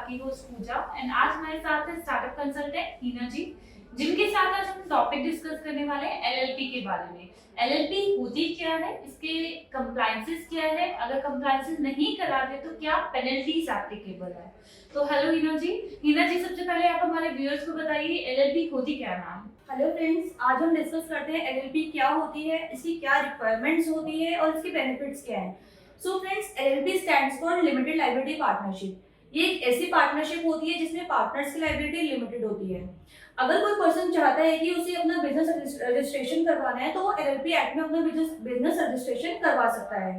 आपकी host Puja and आज हमारे साथ है स्टार्टअप कंसल्टेंट हीना जी, जिनके साथ आज हम टॉपिक डिस्कस करने वाले हैं एलएलपी के बारे में। एलएलपी होती क्या है, इसके कंप्लायंसेस क्या है, अगर कंप्लायंसेस नहीं कराते तो क्या पेनल्टीज एप्लीकेबल है। तो हेलो हीना जी। हीना जी, सबसे पहले आप हमारे व्यूअर्स को बताइए एलएलपी होती क्या है मैम। हेलो फ्रेंड्स, आज हम डिस्कस करते हैं एलएलपी क्या होती है, इसकी क्या रिक्वायरमेंट्स होती है और इसके बेनिफिट्स क्या हैं। So friends, LLP stands for limited liability partnership. ये एक ऐसी पार्टनरशिप होती है जिसमें पार्टनर्स की लायबिलिटी लिमिटेड होती है। अगर कोई पर्सन चाहता है कि उसे अपना बिजनेस रजिस्ट्रेशन करवाना है तो वो एलएलपी एक्ट में अपना बिजनेस रजिस्ट्रेशन करवा सकता है।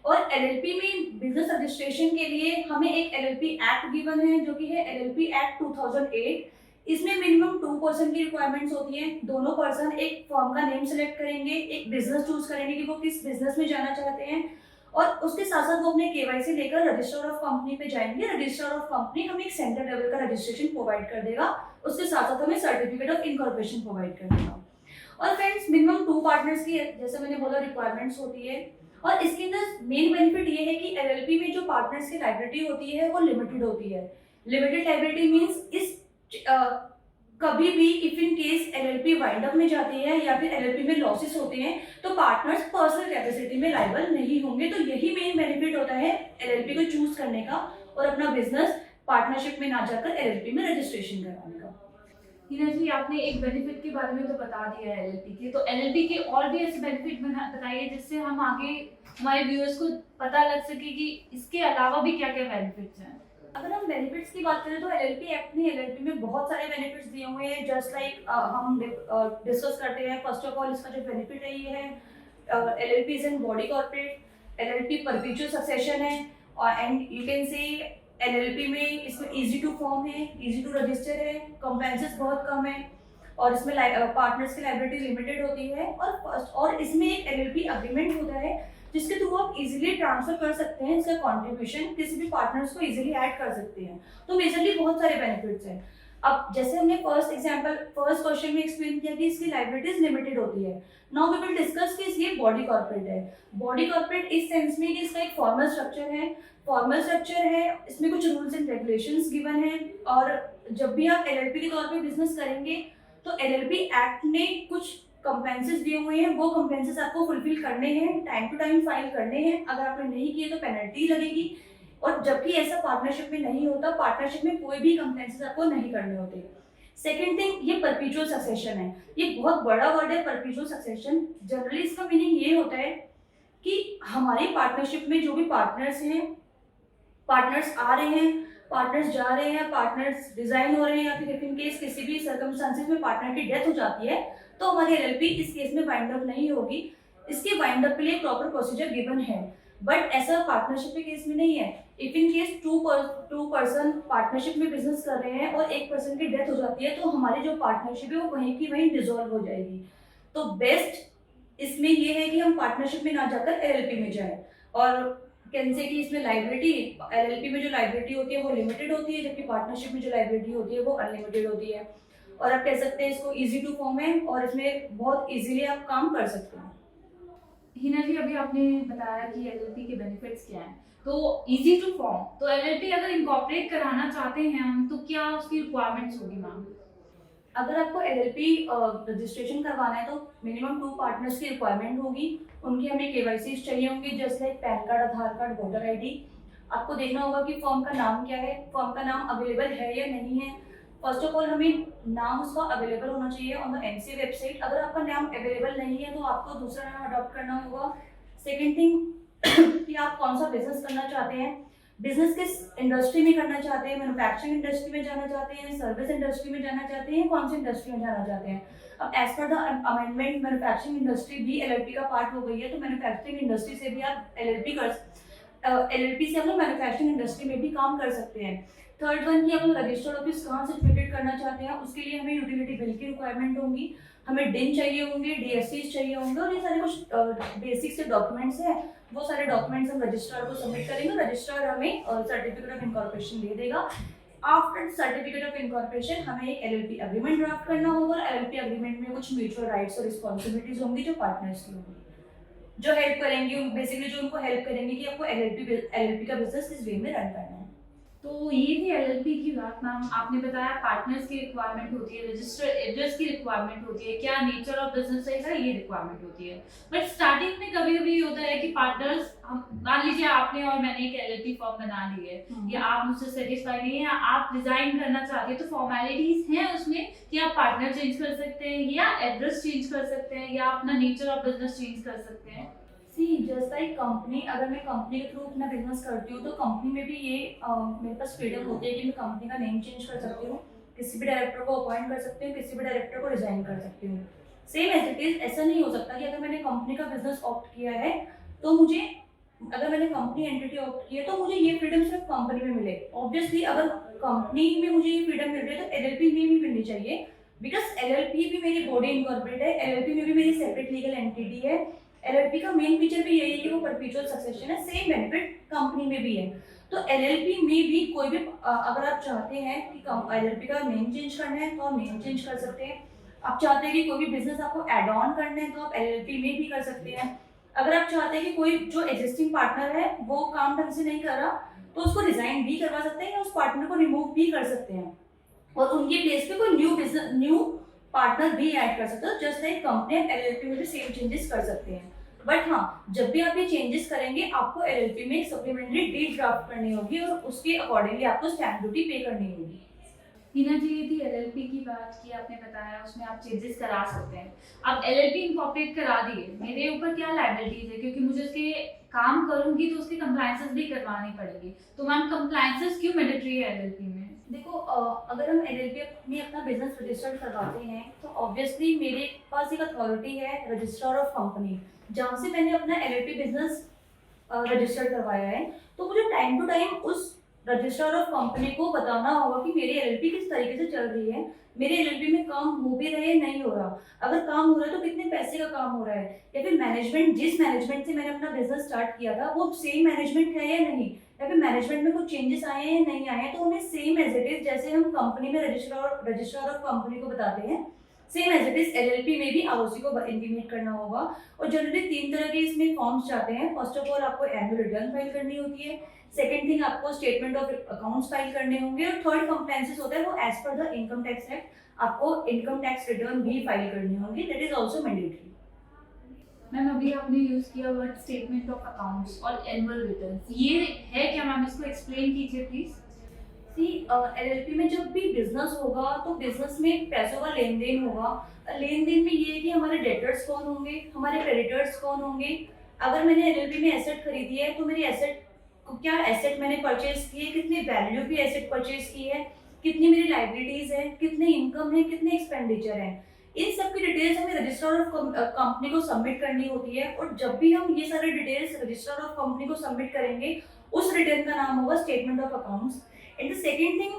और एलएलपी में बिजनेस रजिस्ट्रेशन के लिए हमें एक एलएलपी एक्ट गिवन है जो कि है एलएलपी एक्ट 2008। इसमें मिनिमम 2% की रिक्वायरमेंट्स होती है। दोनों पर्सन एक फर्म का नेम सेलेक्ट करेंगे, एक बिजनेस चूज करेंगे कि वो किस बिजनेस में जाना चाहते हैं, और उसके साथ साथ वो अपने केवाईसी लेकर रजिस्टर ऑफ कंपनी पे जाएंगे। रजिस्टर ऑफ कंपनी हमें एक सेंटर लेवल का रजिस्ट्रेशन प्रोवाइड कर देगा, उसके साथ साथ हमें सर्टिफिकेट ऑफ इनकॉर्पोरेशन प्रोवाइड कर देगा। और फ्रेंड्स, मिनिमम 2 पार्टनर्स की, जैसे मैंने बोला, रिक्वायरमेंट्स होती है। और इसके अंदर मेन बेनिफिट ये है कि एलएलपी में जो पार्टनर्स की लायबिलिटी होती है वो लिमिटेड होती है। लिमिटेड लायबिलिटी मींस इस कभी भी if in case LLP wind up में जाती है या फिर एलएलपी में लॉसेस होते हैं तो पार्टनर्स पर्सनल कैपेसिटी में लायबल नहीं होंगे। तो यही मेन बेनिफिट होता है एलएलपी को चूज करने का और अपना बिजनेस पार्टनरशिप में ना जाकर एलएलपी में रजिस्ट्रेशन करवाने का। हीना जी, आपने एक बेनिफिट के बारे में तो बता दिया है एलएलपी के, तो एलएलपी के और भी ऐसे बेनिफिट बताइए जिससे हम आगे हमारे व्यूअर्स को पता लग सके कि इसके अलावा भी क्या क्या बेनिफिट्स हैं। अगर हम बेनिफिट्स की बात करें तो एलएलपी एक्ट ने एलएलपी में बहुत सारे बेनिफिट्स दिए हुए हैं। जस्ट लाइक हम डिस्कस करते हैं। फर्स्ट ऑफ ऑल, इसका जो बेनिफिट है ये है LLP is an body corporate. LLP perpetual succession है और and you can say LLP में इसमें इजी टू फॉर्म है, इजी टू रजिस्टर है, कंप्लायंसेस बहुत कम है और इसमें पार्टनर्स की लायबिलिटी लिमिटेड होती है। और इसमें एक एलएलपी अग्रीमेंट होता है जिसके थ्रू आप इजीली ट्रांसफर कर सकते हैं इसका कंट्रीब्यूशन, किसी भी पार्टनर्स को इजीली ऐड कर सकते हैं। तो मेजरली बहुत सारे बेनिफिट्स हैं। अब जैसे हमने फर्स्ट क्वेश्चन में एक्सप्लेन किया कि इसकी लायबिलिटीज लिमिटेड होती है। नाउ वी विल डिस्कस कि ये बॉडी कॉर्पोरेट है। बॉडी कॉर्पोरेट इस सेंस में कि इसका एक फॉर्मल स्ट्रक्चर है, इसमें कुछ रूल्स एंड रेगुलेशंस गिवन है। और जब भी आप एलएलपी के तौर पे बिजनेस करेंगे तो एलएलपी एक्ट ने कुछ कंप्लायंसेस दिए हुए हैं, वो कंप्लायंसेस आपको फुलफिल करने हैं, टाइम टू टाइम फाइल करने हैं। अगर आपने नहीं किए तो पेनल्टी लगेगी। और जबकि ऐसा पार्टनरशिप में नहीं होता, पार्टनरशिप में कोई भी कंप्लायंसेस आपको नहीं करने होते। सेकंड थिंग, ये परपेचुअल सक्सेशन है। ये बहुत बड़ा वर्ड है, परपेचुअल सक्सेशन। जनरली इसका मीनिंग ये होता है कि हमारी पार्टनरशिप में जो भी पार्टनर्स हैं, पार्टनर्स आ रहे हैं, पार्टनर्स जा रहे हैं, पार्टनर्स डिजाइन हो रहे हैं, या फिर इन केस किसी भी सर्कमस्टांसेस में पार्टनर की डेथ हो जाती है तो हमारी एलएलपी इस केस में वाइंड अप नहीं होगी। इसके वाइंड अप के लिए प्रॉपर प्रोसीजर गिवन है, बट ऐसा पार्टनरशिप के केस में नहीं है। If in case two person partnership में बिजनेस कर रहे हैं और एक पर्सन की डेथ हो जाती है तो हमारी जो पार्टनरशिप है वो वहीं की वहीं डिसॉल्व हो जाएगी। तो बेस्ट इसमें ये है कि हम पार्टनरशिप में ना जाकर एलएलपी में जाए। और कैन से कि इसमें लायबिलिटी, एलएलपी में जो लायबिलिटी होती है वो लिमिटेड होती है, जबकि पार्टनरशिप में जो लायबिलिटी होती है वो अनलिमिटेड होती है। और आप कह सकते हैं इसको इजी टू फॉर्म है और इसमें बहुत इजीली आप काम कर सकते हैं। हीना जी, अभी आपने बताया कि एलएलपी के बेनिफिट्स क्या हैं, तो इजी टू फॉर्म, तो एलएलपी अगर इनकॉर्पोरेट कराना चाहते हैं हम तो क्या उसकी रिक्वायरमेंट्स होगी मैम। अगर आपको एलएलपी रजिस्ट्रेशन करवाना है तो मिनिमम 2 पार्टनर्स की रिक्वायरमेंट होगी। उनकी हमें केवाईसी चाहिए होंगी, जस्ट लाइक पैन कार्ड, आधार कार्ड, वोटर आईडी। आपको देखना होगा कि फर्म का नाम क्या है, फर्म का नाम अवेलेबल है या नहीं है। फर्स्ट ऑफ ऑल, हमें नाम उसका अवेलेबल होना चाहिए ऑन द एमसी वेबसाइट। अगर आपका नाम अवेलेबल नहीं है तो आपको दूसरा नाम अडॉप्ट करना होगा। सेकेंड थिंग कि आप कौन सा बिजनेस करना चाहते हैं, बिजनेस किस इंडस्ट्री में करना चाहते हैं, मैन्युफैक्चरिंग इंडस्ट्री में जाना चाहते हैं, सर्विस इंडस्ट्री में जाना चाहते हैं, कौन सी इंडस्ट्री में जाना चाहते हैं। अब as per the amendment manufacturing industry भी एलएलपी का पार्ट हो गई है, तो मैन्युफैक्चरिंग इंडस्ट्री से भी आप एलएलपी से आप लोग मैन्युफैक्चरिंग इंडस्ट्री में भी काम कर सकते हैं। थर्ड वन कि आप लोग रजिस्टर्ड ऑफिस कहाँ से सिचुएटेड करना चाहते हैं, उसके लिए हमें यूटिलिटी बिल की रिक्वायरमेंट होंगी, हमें डिन चाहिए होंगे, डीएससीज चाहिए होंगे, और ये सारे कुछ बेसिक से डॉक्यूमेंट्स हैं। वो सारे डॉक्यूमेंट्स हम रजिस्ट्रार को सबमिट करेंगे, रजिस्ट्रार हमें सर्टिफिकेट ऑफ इनकॉर्पोरेशन दे देगा। आफ्टर सर्टिफिकेट ऑफ इनकॉर्पोरेशन हमें एक एलएलपी अग्रीमेंट ड्राफ्ट करना होगा, और एलएलपी अग्रीमेंट में कुछ म्यूचुअल राइट्स और रिस्पॉन्सिबिलिटीज होंगी जो पार्टनर्स की होंगी, जो हेल्प करेंगी, बेसिकली जो उनको हेल्प करेंगे कि आपको एलएलपी का बिजनेस किस वे में रन करना है। तो ये थी एलएलपी की बात। मैम आपने बताया पार्टनर्स की रिक्वायरमेंट होती है, रजिस्टर एड्रेस की रिक्वायरमेंट होती है, क्या नेचर ऑफ बिजनेस रहेगा ये रिक्वायरमेंट होती है। बट स्टार्टिंग में कभी कभी होता है कि पार्टनर्स, हम मान लीजिए आपने और मैंने एक एलएलपी फॉर्म बना ली है, या आप मुझसे सेटिस्फाई नहीं है, आप रिजाइन करना चाहते हैं, तो फॉर्मेलिटीज हैं उसमें कि आप पार्टनर चेंज कर सकते हैं या एड्रेस चेंज कर सकते हैं या अपना नेचर ऑफ बिजनेस चेंज कर सकते हैं। सी जस्ट लाइक कंपनी, अगर मैं कंपनी के थ्रू अपना बिजनेस करती हूँ तो कंपनी में भी ये मेरे पास फ्रीडम होती है कि मैं कंपनी का नेम चेंज कर सकती हूँ, किसी भी डायरेक्टर को अपॉइंट कर सकती हूँ, किसी भी डायरेक्टर को रिजाइन कर सकती हूँ। सेम एज इट इज, ऐसा नहीं हो सकता कि अगर मैंने कंपनी का बिजनेस ऑप्ट किया है तो मुझे, अगर मैंने कंपनी एंटिटी ऑप्ट की है तो मुझे ये फ्रीडम सिर्फ कंपनी में मिले। ऑब्वियसली अगर कंपनी में मुझे ये फ्रीडम मिल रही है तो एलएलपी में भी मिलनी चाहिए, बिकॉज एलएलपी भी मेरी बॉडी इनकॉर्पोरेट है, एलएलपी में भी मेरी सेपरेट लीगल एंटिटी है। एलएलपी का मेन फीचर भी यही है कि वो परपेचुअल सक्सेशन है, सेम बेनिफिट कंपनी में भी है। तो एलएलपी में भी कोई भी अगर आप चाहते हैं कि एलएलपी का नेम चेंज करना है तो आप नेम चेंज कर सकते हैं। आप चाहते हैं कि कोई भी बिजनेस आपको एड ऑन करना है तो आप एलएलपी में भी कर सकते हैं। अगर आप चाहते हैं कि कोई जो एग्जिस्टिंग पार्टनर है वो काम ढंग से नहीं कर रहा तो उसको रिजाइन भी करवा सकते हैं या उस पार्टनर को रिमूव भी कर सकते हैं और उनके प्लेस पे कोई न्यू पार्टनर भी ऐड कर सकते हो। जस्ट लाइक कंपनी एलएलपी में भी सेम चेंजेस कर सकते हैं। बट हाँ, जब भी आप ये चेंजेस करेंगे आपको एलएलपी में एक सप्लीमेंट्री डीड ड्राफ्ट करनी होगी और उसके अकॉर्डिंगली आपको स्टैम्प ड्यूटी पे करनी होगी। हिना जी, ये थी एलएलपी की बात की, आपने बताया उसमें आप चेंजेस करा सकते हैं। अब एलएलपी इनकॉर्पोरेट करा दिए, मेरे ऊपर क्या लायबिलिटीज है, क्योंकि मुझे उसके काम करूंगी तो उसके कंप्लायंसेस भी करवानी पड़ेगी। तो मैम कंप्लायंसेस क्यों मैंडेटरी है एलएलपी में? देखो, अगर हम एलएलपी में अपना बिजनेस रजिस्टर्ड करवाते हैं तो ऑब्वियसली मेरे पास एक अथॉरिटी है रजिस्ट्रार ऑफ कंपनी, जहाँ से मैंने अपना एलएलपी बिजनेस रजिस्टर्ड करवाया है। तो मुझे टाइम टू टाइम उस रजिस्ट्रार ऑफ कंपनी को बताना होगा कि मेरी एलएलपी किस तरीके से चल रही है, मेरे एलएलपी में काम हो भी रहा है नहीं हो रहा, अगर काम हो रहा है तो कितने पैसे का काम हो रहा है, या फिर मैनेजमेंट, जिस मैनेजमेंट से मैंने अपना बिजनेस स्टार्ट किया था वो सेम मैनेजमेंट है या नहीं, या फिर मैनेजमेंट में कुछ चेंजेस आए हैं या नहीं आए हैं। तो उन्हें सेम एज इट इज, जैसे हम कंपनी में रजिस्ट्रार ऑफ कंपनी को बताते हैं, same as it is LLP में भी आरओसी को इंटीमेट करना होगा। और जनरली 3 तरह के इसमें फॉर्म्स जाते हैं। फर्स्ट ऑफ ऑल आपको एनुअल रिटर्न फाइल करनी होती है, सेकंड थिंग आपको स्टेटमेंट ऑफ अकाउंट्स फाइल करने होंगे, और थर्ड कंप्लायंसेस होता है वो as per the income tax act आपको इनकम टैक्स रिटर्न भी फाइल करनी होगी, that is also mandatory. Ma'am अभी आपने यूज किया वर्ड स्टेटमेंट ऑफ अकाउंट्स और एनुअल रिटर्न्स, ये है क्या मैम? इसको एक्सप्लेन कीजिए प्लीज। सी एलएलपी में जब भी बिजनेस होगा तो बिजनेस में पैसों का लेन देन होगा। लेन देन में ये है कि हमारे डेटर्स कौन होंगे, हमारे क्रेडिटर्स कौन होंगे। अगर मैंने एलएलपी में एसेट खरीदी है तो मेरी एसेट को, क्या एसेट मैंने परचेज की है, कितने वैल्यू की एसेट परचेज की है, कितनी मेरी लाइबिलिटीज है, कितने इनकम है, कितने एक्सपेंडिचर है, इन सब की डिटेल्स हमें रजिस्ट्रार ऑफ कंपनी को सबमिट करनी होती है। और जब भी हम ये सारे डिटेल्स रजिस्ट्रार ऑफ कंपनी को सबमिट करेंगे उस रिटर्न का नाम होगा statement of accounts. And the second thing,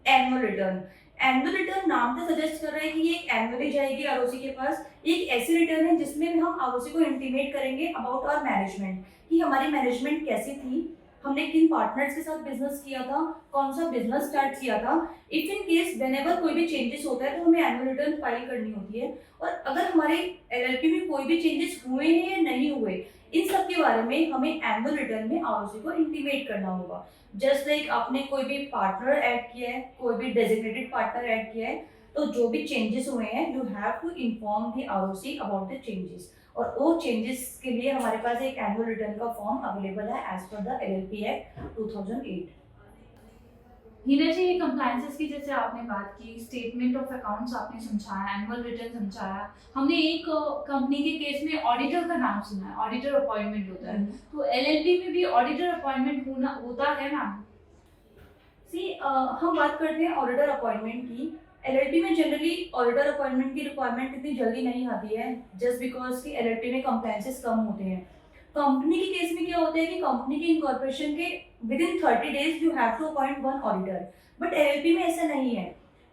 annual return. Annual return नाम से सजेस्ट कर रहा है कि ये एनुअली जाएगी आरओसी के पास। एक ऐसी रिटर्न है जिसमें हम आरओसी को इंटीमेट करेंगे अबाउट आवर मैनेजमेंट, कि हमारी मैनेजमेंट कैसी थी, हमने किन पार्टनर्स के साथ बिजनेस किया था, कौन सा बिजनेस स्टार्ट किया था। इफ इन केस व्हेनेवर कोई भी चेंजेस होता है तो हमें एनुअल रिटर्न फाइल करनी होती है। और अगर हमारे एलएलपी में कोई भी चेंजेस हुए हैं या नहीं हुए, इन सब के बारे में हमें एनुअल रिटर्न में आरओसी को इंटीमेट करना होगा। जस्ट लाइक आपने कोई भी पार्टनर ऐड किया है, कोई भी डेजिग्नेटेड पार्टनर ऐड किया है, तो जो भी चेंजेस हुए हैं you have to inform the ROC about the changes. और वो चेंजेस के लिए हमारे पास एक एनुअल रिटर्न का फॉर्म अवेलेबल है as per the LLP act 2008। Heena ji, ये कंप्लायंसेस की जैसे आपने बात की, स्टेटमेंट ऑफ अकाउंट्स आपने समझाया, एनुअल रिटर्न समझाया, हमने एक कंपनी के केस में ऑडिटर का नाम सुना है, ऑडिटर अपॉइंटमेंट होता है, तो एलएलपी में भी ऑडिटर अपॉइंटमेंट होता है मैम? सी हम बात करते हैं ऑडिटर अपॉइंटमेंट की। एलएलपी में जनरली ऑडिटर अपॉइंटमेंट की रिक्वायरमेंट इतनी जल्दी नहीं आती है, जस्ट बिकॉज कि एलएलपी में कंप्लायंसेस कम होते हैं। कंपनी के केस में क्या होता है कि कंपनी की इनकॉर्पोरेशन के within 30 days you have to appoint one auditor, but LLP में ऐसा नहीं है।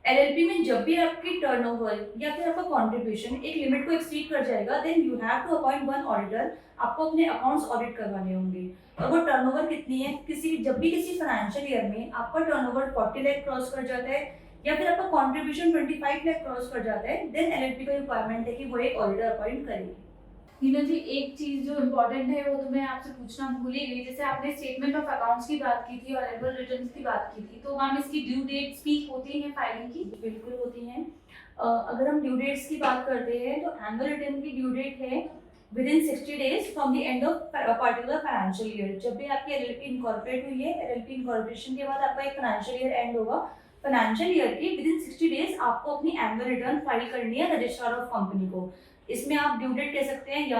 एलएलपी में जब भी आपकी टर्नओवर या फिर आपका कंट्रीब्यूशन एक लिमिट को एक्सीड कर जाएगा, then you have to appoint one auditor. आपको अपने अकाउंट्स ऑडिट करवाने होंगे। और वो टर्नओवर कितनी है, जब भी किसी फाइनेंशियल ईयर में आपका टर्नओवर 40 लाख क्रॉस कर जाता है या फिर आपका कंट्रीब्यूशन 25 लाख क्रॉस कर जाता है, देन एलएलपी का रिक्वायरमेंट है कि वो एक ऑडिटर अपॉइंट करेगी। हीना जी, एक चीज जो इम्पोर्टेंट है वो तो मैं आपसे पूछना भूल ही गई। जैसे आपने स्टेटमेंट ऑफ अकाउंट्स की बात की थी और एनुअल रिटर्न्स की बात की थी, तो मैम इसकी ड्यू डेट्स भी होती हैं फाइलिंग की? बिल्कुल होती हैं। अगर हम ड्यू डेट्स की बात करते हैं तो एनुअल रिटर्न की ड्यू डेट है with in 60 days from the end of particular financial year. जब भी आपकी एलएलपी इनकॉर्पोरेट हुई है, एलएलपी इनकॉर्पोरेशन के बाद आपका एक फाइनेंशियल ईयर एंड होगा, फाइनेंशियल ईयर के विद इन 60 डेज आपको अपनी एनुअल रिटर्न फाइल करनी है रजिस्ट्रार ऑफ कंपनी को। इसमें आप ड्यू डेट कह सकते हैं या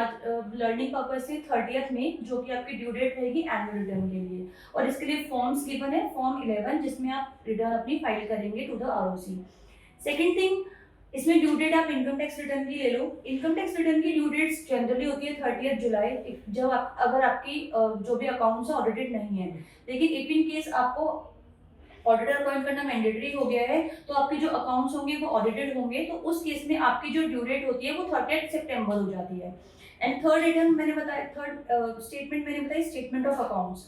लर्निंग पर्पज से 30th मई, जो कि आपकी ड्यू डेट रहेगी एनुअल रिटर्न के लिए। और इसके लिए फॉर्म्स गिवन है, फॉर्म 11 जिसमें आप रिटर्न अपनी फाइल करेंगे to the ROC. Second thing, इसमें ड्यू डेट आप इनकम टैक्स रिटर्न की ले लो। इनकम टैक्स रिटर्न की ड्यू डेट्स जनरली होती है 30th जुलाई, जब अगर आपकी जो भी अकाउंट्स है ऑडिटेड नहीं है। लेकिन इफ इन केस आपको ऑडिटर अपॉइंट करना मैंडेटरी हो गया है तो आपके जो अकाउंट्स होंगे वो ऑडिटेड होंगे, तो उस केस में आपकी जो ड्यू डेट होती है वो 30th सितंबर हो जाती है। एंड थर्ड रिटर्न मैंने बताया, थर्ड स्टेटमेंट मैंने बताया statement of accounts.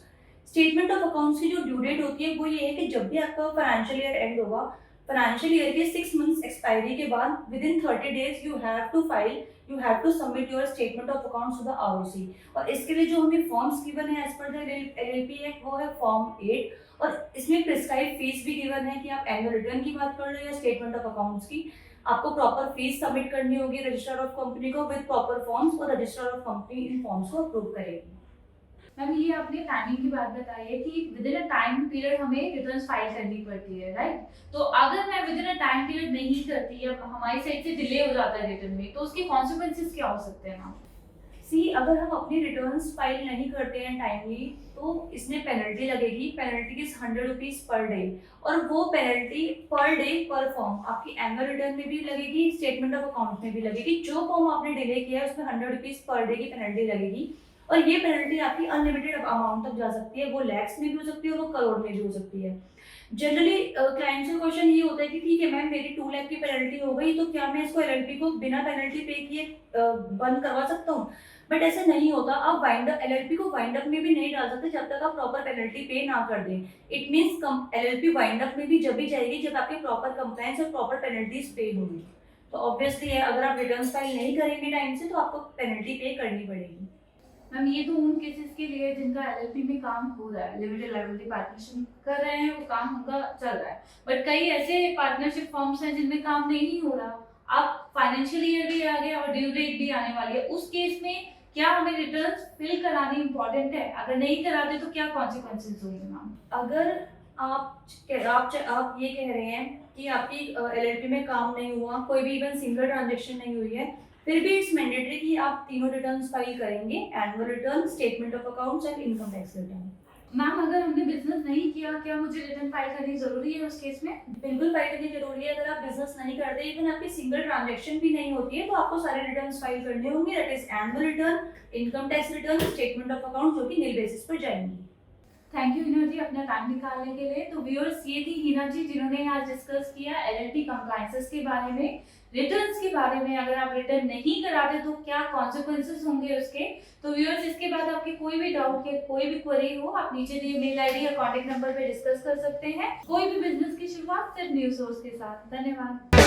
Statement of accounts की जो ड्यू डेट होती है वो ये है कि जब भी आपका फाइनेंशियल ईयर एंड होगा, फाइनेंशियल ईयर के 6 मंथ्स एक्सपायरी के बाद within 30 days you have to submit your statement of accounts to the ROC. और इसके लिए जो हमें फॉर्म्स गिवन है as per the LLP act वो है फॉर्म 8, और इसमें प्रिस्क्राइब फीस भी गिवन है कि आप एनुअल रिटर्न की बात कर लो या स्टेटमेंट ऑफ अकाउंट्स की, आपको प्रॉपर फीस सबमिट करनी होगी रजिस्ट्रार ऑफ कंपनी को विद प्रॉपर फॉर्म्स, और registrar of company in forms को अप्रूव करेगी। मैम, ये आपने टाइमिंग की बात बताई है कि with in a time period हमें रिटर्न्स फाइल करनी पड़ती है, राइट? तो अगर मैं with in a time period नहीं करती या हमारी साइड से डिले हो जाता है रिटर्न में, तो उसके कॉन्सिक्वेंसेस क्या हो सकते हैं मैम? सी, अगर हम अपनी रिटर्न्स फाइल नहीं करते हैं टाइमली तो इसमें पेनल्टी लगेगी। Penalty is 100 rupees per day, और वो पेनल्टी पर डे पर फॉर्म आपकी एनुअल रिटर्न में भी लगेगी, स्टेटमेंट ऑफ अकाउंट में भी लगेगी। जो फॉर्म आपने डिले किया है उसमें 100 रुपीज पर डे की पेनल्टी लगेगी, और ये पेनल्टी आपकी अनलिमिटेड अमाउंट तक जा सकती है। वो लैक्स में भी हो सकती है और वो करोड़ में भी हो सकती है। जनरली क्लाइंट्स का क्वेश्चन ये होता है कि ठीक है मैम, मेरी 2 लाख की पेनल्टी हो गई तो क्या मैं इसको एलएलपी को बिना पेनल्टी पे किए बंद करवा सकता हूँ? बट ऐसा नहीं होता। आप एलएलपी को वाइंड अप में भी नहीं डाल सकते जब तक आप प्रॉपर पेनल्टी पे ना कर दें। It means LLP wind up में भी जब भी जाएगी जब आपके प्रॉपर कंप्लायंस और प्रॉपर पेनल्टीज पे होंगी। तो ऑब्वियसली है, अगर आप रिटर्न फाइल नहीं करेंगे टाइम से तो आपको पेनल्टी पे करनी पड़ेगी। मैम, ये तो उन केसेस के लिए जिनका एलएलपी में काम हो रहा है, लिमिटेड लायबिलिटी पार्टनरशिप कर रहे हैं, वो काम उनका चल रहा है। बट कई ऐसे पार्टनरशिप फॉर्म्स हैं जिनमें काम नहीं हो रहा, अब फाइनेंशियल ईयर भी आ गया और ड्यू डेट भी आने वाली है, उस केस में क्या हमें रिटर्न्स फिल करानी इंपॉर्टेंट है? अगर नहीं कराते तो क्या कॉन्सिक्वेंसेस होंगे मैम? अगर आप ये कह रहे हैं कि आपकी एलएलपी में काम नहीं हुआ, कोई भी इवन सिंगल ट्रांजैक्शन नहीं हुई है, फिर भी इट्स मैंडेटरी कि आप तीनों रिटर्न्स फाइल करेंगे, annual return, statement of accounts and income tax return. Ma'am, अगर हमने बिजनेस नहीं किया, क्या मुझे रिटर्न फाइल करनी जरूरी है उस केस में? बिल्कुल फाइल करनी जरूरी है। अगर आप बिजनेस नहीं करते, इवन आपकी सिंगल ट्रांजैक्शन भी नहीं होती है, तो आपको सारे रिटर्न्स फाइल करने होंगे। That is annual return, income tax return, statement of account, जो कि नील बेसिस पर जाएंगी। थैंक यू हीना जी अपना टाइम निकालने के लिए। तो व्यूअर्स, ये थी हीना जी जिन्होंने आज डिस्कस किया एलएलपी कंप्लायंसेस के बारे में, रिटर्न्स के बारे में। अगर आप रिटर्न नहीं कराते तो क्या कॉन्सिक्वेंसेस होंगे उसके। तो व्यूअर्स, इसके बाद आपके कोई भी डाउट या कोई भी क्वेरी हो, आप नीचे दिए मेल आईडी या कॉन्टेक्ट नंबर पे डिस्कस कर सकते हैं। कोई भी बिजनेस की शुरुआत सिर्फ न्यूज सोर्स के साथ। धन्यवाद।